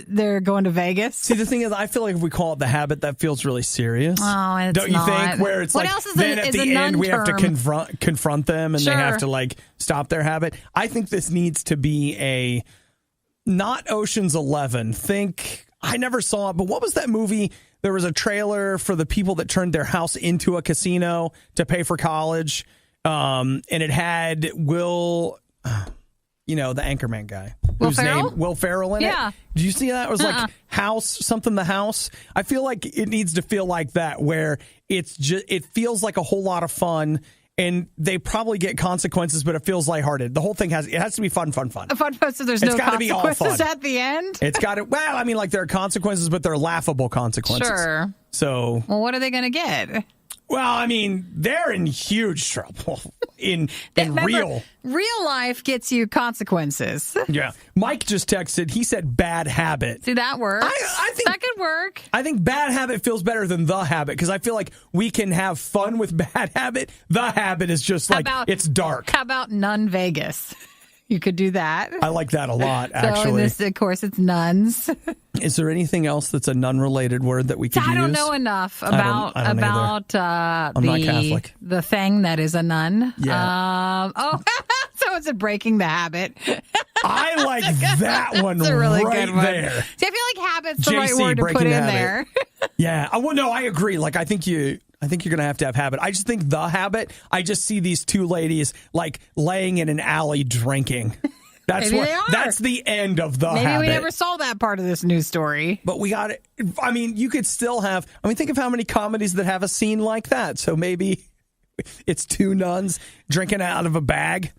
they're going to Vegas. See, the thing is, I feel like if we call it The Habit, that feels really serious. Oh, it's Don't you not. think? Where it's What like, else is then a- at is the a end nun we have to term? confront them, and Sure. they have to like stop their habit. I think this needs to be a not Ocean's 11. I never saw it, but what was that movie? There was a trailer for the people that turned their house into a casino to pay for college, and it had Will. You know, the Anchorman guy. Will Ferrell? Will Ferrell in Yeah. it. Did you see that? It was like the house. I feel like it needs to feel like that, where it feels like a whole lot of fun, and they probably get consequences, but it feels lighthearted. The whole thing has to be fun. Fun, so there's It's no gotta be all consequences fun. at the end? It's got it. Well, I mean, like there are consequences, but they're laughable consequences. Sure. So, Well, what are they going to get? well, I mean, they're in huge trouble in Remember, real life gets you consequences. Yeah. Mike just texted. He said bad habit. See, that works. I think that could work. I think bad habit feels better than the habit, because I feel like we can have fun with bad habit. The habit is just like, it's dark. How about Nun Vegas? You could do that. I like that a lot, So in actually. this, of course, it's nuns. Is there anything else that's a nun-related word that we could use? I don't know enough about I don't about I'm not Catholic. the thing that is a nun. Yeah. So it's a breaking the habit. I like that one That's a really right good one. there. See, I feel like habit's the JC, right word to breaking put the in habit. there. Yeah. Well, no, I agree. Like, I think you're going to have habit. I just think the habit, I just see these two ladies like laying in an alley drinking. That's Maybe what. they are. That's the end of the Maybe habit. we never saw that part of this news story. But we got it. I mean, you could still have. I mean, think of how many comedies that have a scene like that. So maybe it's two nuns drinking out of a bag.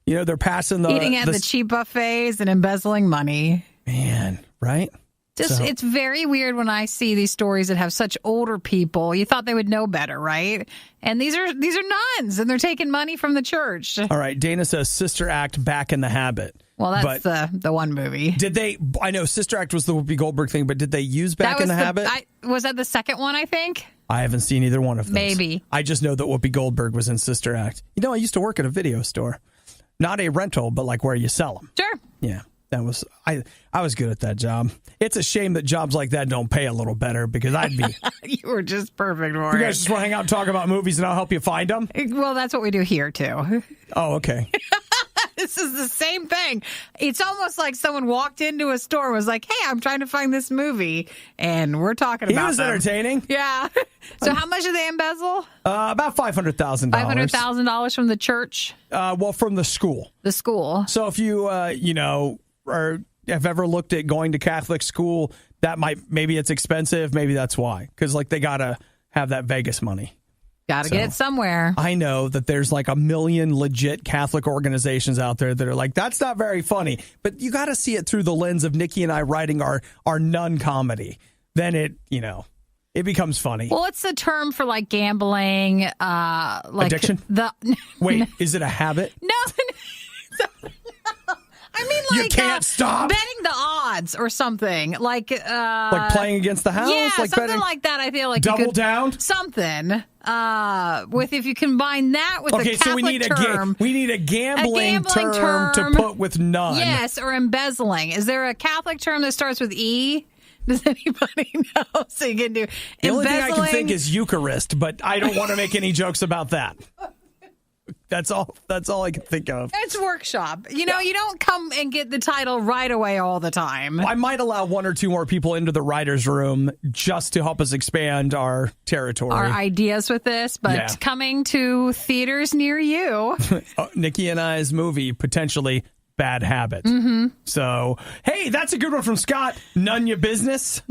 You know, they're passing Eating at the cheap buffets and embezzling money. Man, right? It's very weird when I see these stories that have such older people. You thought they would know better, right? And these are nuns, and they're taking money from the church. All right, Dana says Sister Act back in the habit. Well, that's the one movie. Did they? I know Sister Act was the Whoopi Goldberg thing, but did they use Back in the Habit? Was that the second one? I think. I haven't seen either one of those. Maybe. I just know that Whoopi Goldberg was in Sister Act. You know, I used to work at a video store, not a rental, but like where you sell them. Sure. Yeah. That was I was good at that job. It's a shame that jobs like that don't pay a little better because I'd be. You were just perfect for it. You guys just want to hang out and talk about movies and I'll help you find them? Well, that's what we do here, too. Oh, okay. This is the same thing. It's almost like someone walked into a store and was like, hey, I'm trying to find this movie. And we're talking about it. He was entertaining. Yeah. So how much did they embezzle? About $500,000. $500,000 from the church? Well, from the school. The school. So if you, or have ever looked at going to Catholic school, maybe it's expensive. Maybe that's why. Because, they got to have that Vegas money. Got to get it somewhere. I know that there's 1 million legit Catholic organizations out there that are like, that's not very funny. But you got to see it through the lens of Nikki and I writing our nun comedy. Then it becomes funny. Well, it's the term for gambling, addiction. Wait, is it a habit? No. I mean, you can't stop betting the odds or something like playing against the house. Yeah, something betting, like that. I feel like double down something. With if you combine that with the Catholic so we need term, we need a gambling term to put with nun. Yes, or embezzling. Is there a Catholic term that starts with E? Does anybody know? So you can do the only thing I can think is Eucharist, but I don't want to make any jokes about that. That's all I can think of. It's workshop. You don't come and get the title right away all the time. I might allow one or two more people into the writer's room just to help us expand our territory. Our ideas with this, but coming to theaters near you. Nikki and I's movie, potentially Bad Habit. Mm-hmm. So, hey, that's a good one from Scott. None your business.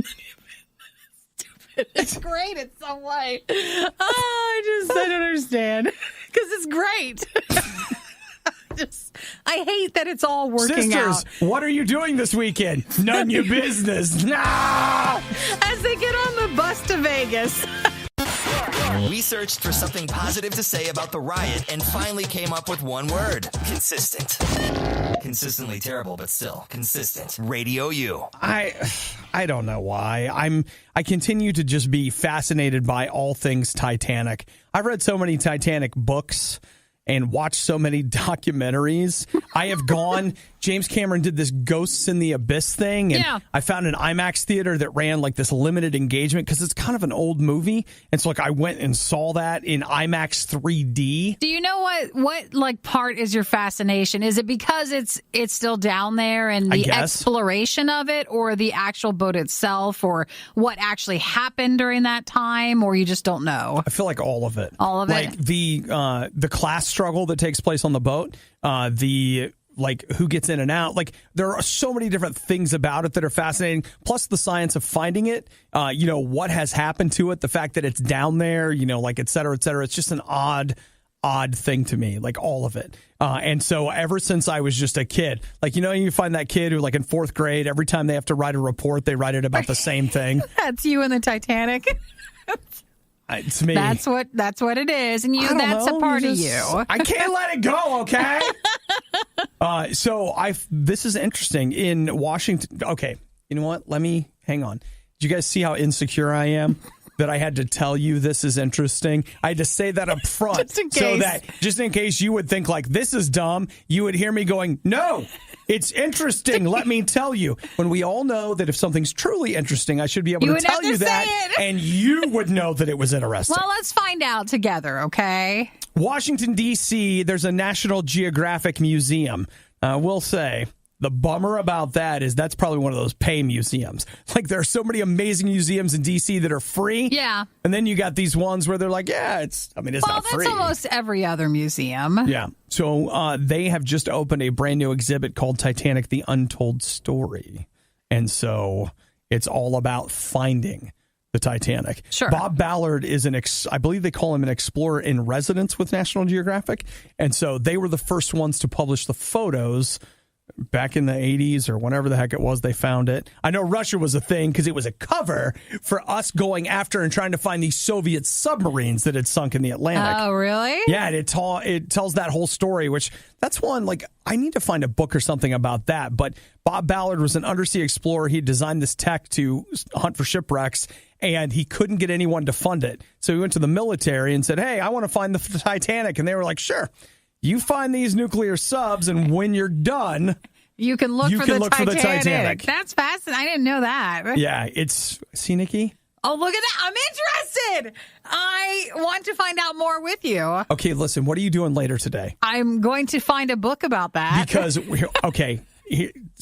It's great in some way. I don't understand. Because it's great. I hate that it's all working out. Sisters, what are you doing this weekend? None your business. No! As they get on the bus to Vegas. We searched for something positive to say about the riot and finally came up with one word. Consistent. Consistently terrible, but still consistent. RadioU. I don't know why. I continue to just be fascinated by all things Titanic. I've read so many Titanic books and watched so many documentaries. I have gone, James Cameron did this Ghosts in the Abyss thing, and I found an IMAX theater that ran this limited engagement because it's kind of an old movie. And so I went and saw that in IMAX 3D. Do you know what part is your fascination? Is it because it's still down there and the exploration of it, or the actual boat itself, or what actually happened during that time, or you just don't know? I feel like all of it. All of it? The class struggle that takes place on the boat, who gets in and out. There are so many different things about it that are fascinating, plus the science of finding it, what has happened to it, the fact that it's down there, et cetera, et cetera. It's just an odd thing to me, all of it. And so ever since I was just a kid, you find that kid who in fourth grade, every time they have to write a report, they write it about the same thing. That's you in the Titanic. It's me. That's what it is, and that's a part of you. I can't let it go, okay? This is interesting in Washington. Okay, you know what? Hang on. Did you guys see how insecure I am? That I had to tell you this is interesting. I had to say that up front. Just in case you would think this is dumb, you would hear me going, no, it's interesting. Let me tell you. When we all know that if something's truly interesting, I should be able to tell you that. And you would know that it was interesting. Well, let's find out together, okay? Washington, D.C., there's a National Geographic Museum. We'll say The bummer about that is that's probably one of those pay museums. Like, there are so many amazing museums in D.C. that are free. Yeah. And then you got these ones where they're like, it's not free. That's almost every other museum. Yeah. So they have just opened a brand new exhibit called Titanic, The Untold Story. And so it's all about finding the Titanic. Sure. Bob Ballard is I believe they call him an explorer in residence with National Geographic. And so they were the first ones to publish the photos back in the 80s or whenever the heck it was they found it. I know Russia was a thing because it was a cover for us going after and trying to find these Soviet submarines that had sunk in the Atlantic. Oh, really? Yeah, it tells that whole story, which that's one, like, I need to find a book or something about that. But Bob Ballard was an undersea explorer. He designed this tech to hunt for shipwrecks, and he couldn't get anyone to fund it. So he went to the military and said, hey, I want to find the Titanic. And they were like, sure. You find these nuclear subs, and when you're done, you can look for the Titanic. That's fascinating. I didn't know that. Yeah, see, Nikki? Oh, look at that. I'm interested. I want to find out more with you. Okay, listen, what are you doing later today? I'm going to find a book about that. Because,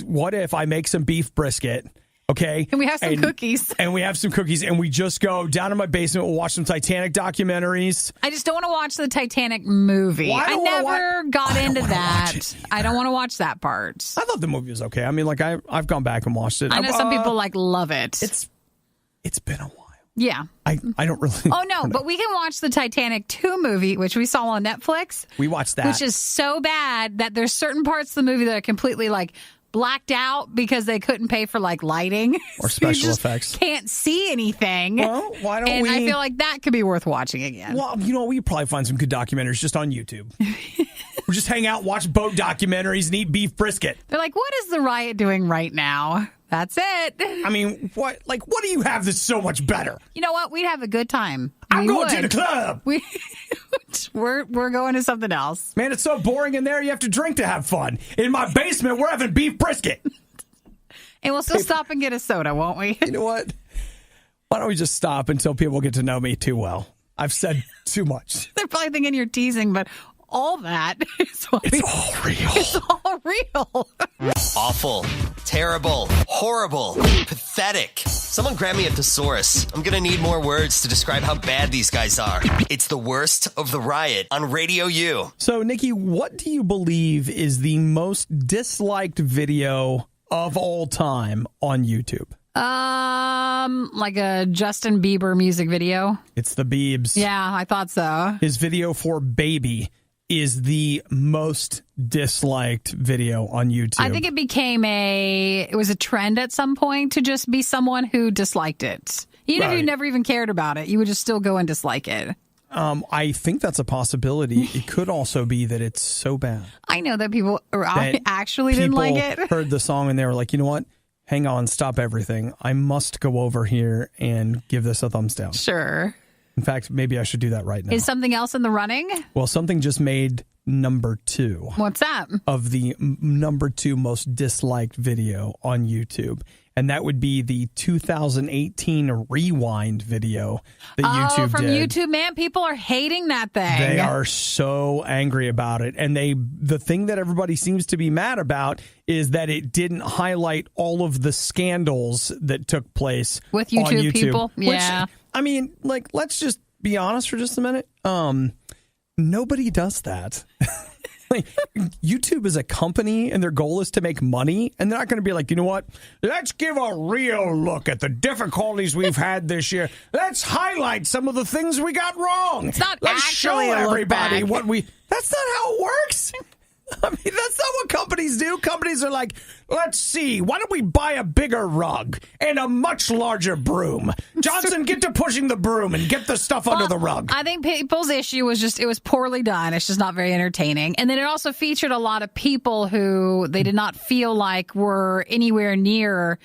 what if I make some beef brisket? Okay. And we have some cookies. And we have some cookies. And we just go down to my basement. We'll watch some Titanic documentaries. I just don't want to watch the Titanic movie. I never got into that. I don't want to watch that part. I thought the movie was okay. I mean, like, I've gone back and watched it. I know some people love it. It's been a while. Yeah. I don't really. Oh, no. But we can watch the Titanic 2 movie, which we saw on Netflix. We watched that. Which is so bad that there's certain parts of the movie that are completely like blacked out because they couldn't pay for like lighting or special effects. Can't see anything. Well, why don't we? And I feel like that could be worth watching again. Well, we probably find some good documentaries just on YouTube. We just hang out, watch boat documentaries, and eat beef brisket. They're like, what is the riot doing right now? That's it. I mean, what do you have that's so much better? You know what? We'd have a good time. I'm going to the club. We're going to something else. Man, it's so boring in there. You have to drink to have fun. In my basement, we're having beef brisket. And we'll still stop and get a soda, won't we? You know what? Why don't we just stop until people get to know me too well? I've said too much. They're probably thinking you're teasing, but all that is it's all real. It's all real. Awful, terrible, horrible, pathetic. Someone grab me a thesaurus. I'm gonna need more words to describe how bad these guys are. It's the worst of the riot on Radio U. So, Nikki, what do you believe is the most disliked video of all time on YouTube? Like a Justin Bieber music video. It's the Biebs. Yeah, I thought so. His video for Baby is the most disliked video on YouTube. I think it was a trend at some point to just be someone who disliked it. Even if you never even cared about it, you would just still go and dislike it. I think that's a possibility. It could also be that it's so bad. I know that people actually didn't like it. People heard the song and they were like, you know what? Hang on, stop everything. I must go over here and give this a thumbs down. Sure. In fact, maybe I should do that right now. Is something else in the running? Well, something just made number 2. What's that? Of the number 2 most disliked video on YouTube. And that would be the 2018 Rewind video that YouTube did. From YouTube, man, people are hating that thing. They are so angry about it. And the thing that everybody seems to be mad about is that it didn't highlight all of the scandals that took place with YouTube, on YouTube people. Yeah. Which, I mean, like, let's just be honest for just a minute. Nobody does that. Like, YouTube is a company and their goal is to make money, and they're not going to be like, you know what? Let's give a real look at the difficulties we've had this year. Let's highlight some of the things we got wrong. It's not Let's actually show everybody what we. That's not how it works. I mean, that's not what companies do. Companies are like, let's see, why don't we buy a bigger rug and a much larger broom? Johnson, get to pushing the broom and get the stuff under the rug. I think people's issue was just, it was poorly done. It's just not very entertaining. And then it also featured a lot of people who they did not feel like were anywhere near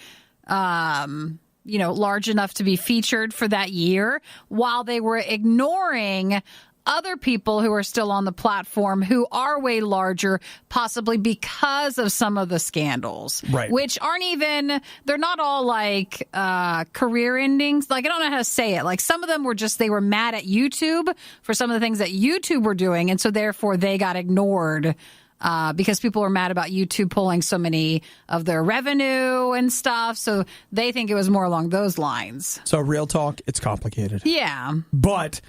large enough to be featured for that year, while they were ignoring other people who are still on the platform who are way larger, possibly because of some of the scandals, right? Which aren't even, they're not all like career endings. Like, I don't know how to say it. Like, some of them were just, they were mad at YouTube for some of the things that YouTube were doing. And so therefore they got ignored because people were mad about YouTube pulling so many of their revenue and stuff. So they think it was more along those lines. So real talk, it's complicated. Yeah. But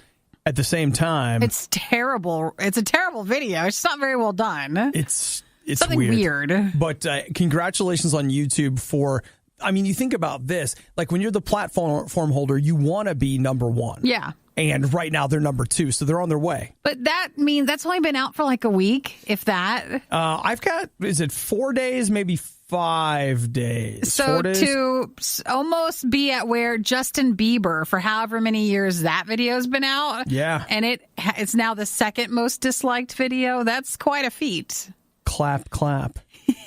at the same time, it's terrible. It's a terrible video. It's not very well done. It's something weird. But congratulations on YouTube for, I mean, you think about this, like when you're the platform holder, you want to be number one. Yeah. And right now they're number 2, so they're on their way. But that means that's only been out for like a week, if that. I've got, is it 4 days, maybe 5 days? So 4 days? to almost be at where Justin Bieber, for however many years that video's been out. Yeah. And it's now the second most disliked video. That's quite a feat. Clap, clap.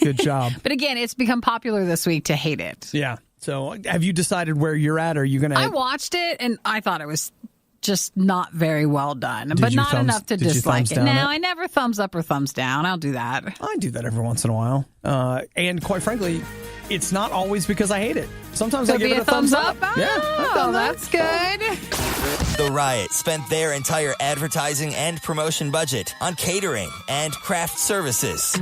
Good job. But again, it's become popular this week to hate it. Yeah. So have you decided where you're at? Are you going to... I watched it, and I thought it was just not very well done, but not enough to dislike it. No, I never thumbs up or thumbs down. I'll do that. I do that every once in a while. And quite frankly, it's not always because I hate it. Sometimes I give it a thumbs up. Oh, that's good. The Riot spent their entire advertising and promotion budget on catering and craft services.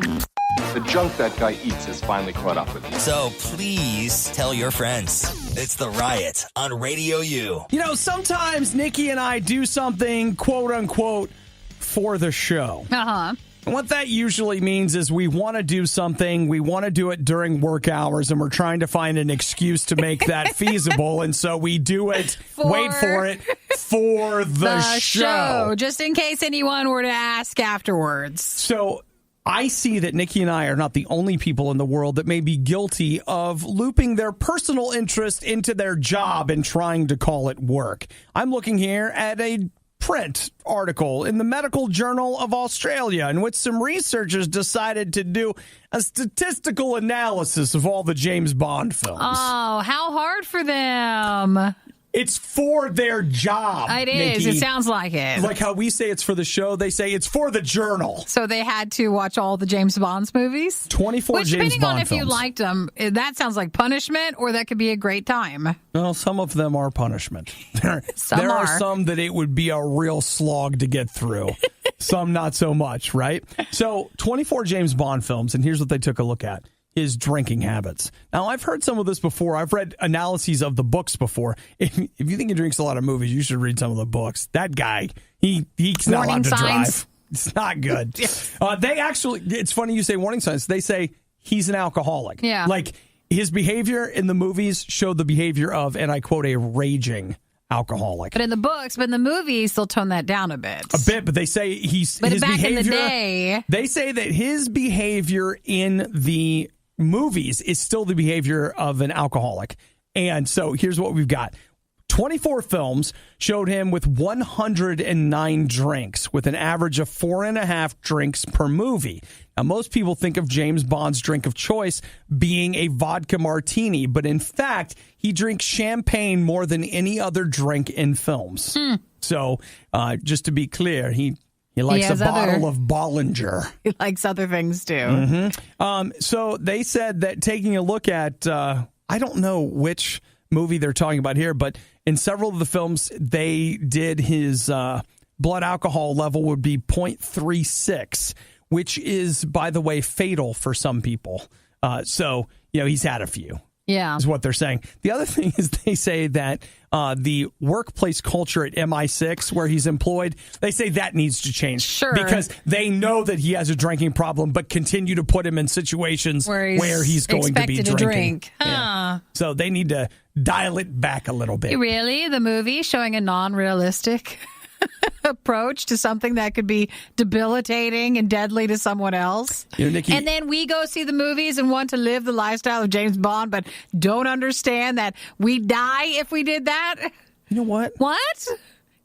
The junk that guy eats has finally caught up with you. So please tell your friends. It's The Riot on RadioU. You know, sometimes Nikki and I do something, quote unquote, for the show. Uh-huh. And what that usually means is we want to do something, we want to do it during work hours, and we're trying to find an excuse to make that feasible. And so we do it, wait for it, for the show. Just in case anyone were to ask afterwards. So I see that Nikki and I are not the only people in the world that may be guilty of looping their personal interest into their job and trying to call it work. I'm looking here at a print article in the Medical Journal of Australia in which some researchers decided to do a statistical analysis of all the James Bond films. Oh, how hard for them. It's for their job. It is. Nikki. It sounds like it. Like how we say it's for the show, they say it's for the journal. So they had to watch all the James Bond movies? 24 James Bond films. Depending on if you liked them, that sounds like punishment, or that could be a great time. Well, some of them are punishment. There are are some that it would be a real slog to get through. Some not so much, right? So 24 James Bond films, and here's what they took a look at. His drinking habits. Now, I've heard some of this before. I've read analyses of the books before. If you think he drinks a lot of movies, you should read some of the books. That guy, he's not allowed to drive. It's not good. They actually, it's funny you say warning signs. They say he's an alcoholic. Yeah. Like his behavior in the movies showed the behavior of, and I quote, a raging alcoholic. But in the books, but in the movies, they'll tone that down a bit. But they say his back behavior. In the day, they say that his behavior in the movies is still the behavior of an alcoholic. And so here's what we've got. 24 films showed him with 109 drinks, with an average of 4.5 drinks per movie. Now, most people think of James Bond's drink of choice being a vodka martini, but in fact, he drinks champagne more than any other drink in films. So just to be clear, he likes a bottle of Bollinger. He likes other things, too. Mm-hmm. So they said that taking a look at, I don't know which movie they're talking about here, but in several of the films, they did his blood alcohol level would be 0.36, which is, by the way, fatal for some people. So, he's had a few. Yeah. Is what they're saying. The other thing is they say that the workplace culture at MI6 where he's employed, they say that needs to change. Sure. Because they know that he has a drinking problem, but continue to put him in situations where he's going to be drinking. Yeah. So they need to dial it back a little bit. Really? The movie showing a non-realistic approach to something that could be debilitating and deadly to someone else. Nikki, and then we go see the movies and want to live the lifestyle of James Bond, but don't understand that we die if we did that. You know what? What?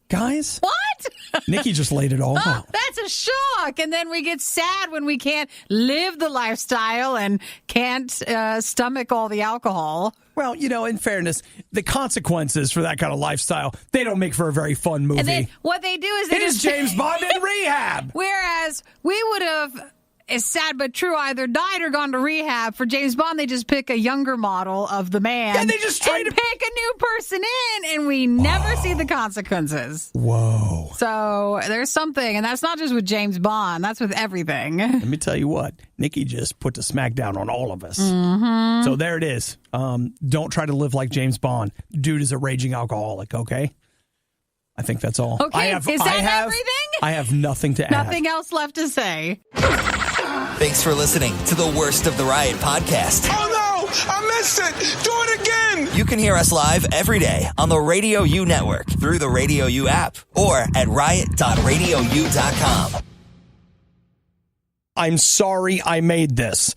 Guys? What? Nikki just laid it all out. That's a shock. And then we get sad when we can't live the lifestyle and can't stomach all the alcohol. Well, in fairness, the consequences for that kind of lifestyle, they don't make for a very fun movie. And then what they do is it is James Bond in rehab. Whereas we would have it's sad but true, either died or gone to rehab. For James Bond, they just pick a younger model of the man. Yeah, they just try to pick a new person in, and we never see the consequences. Whoa. So there's something, and that's not just with James Bond. That's with everything. Let me tell you what. Nikki just put the smackdown on all of us. Mm-hmm. So there it is. Don't try to live like James Bond. Dude is a raging alcoholic, okay? I think that's all. Okay, is that everything? I have nothing to add. Nothing else left to say. Thanks for listening to the Worst of the Riot podcast. Oh no! I missed it! Do it again! You can hear us live every day on the RadioU network through the RadioU app or at riot.radiou.com. I'm sorry I made this.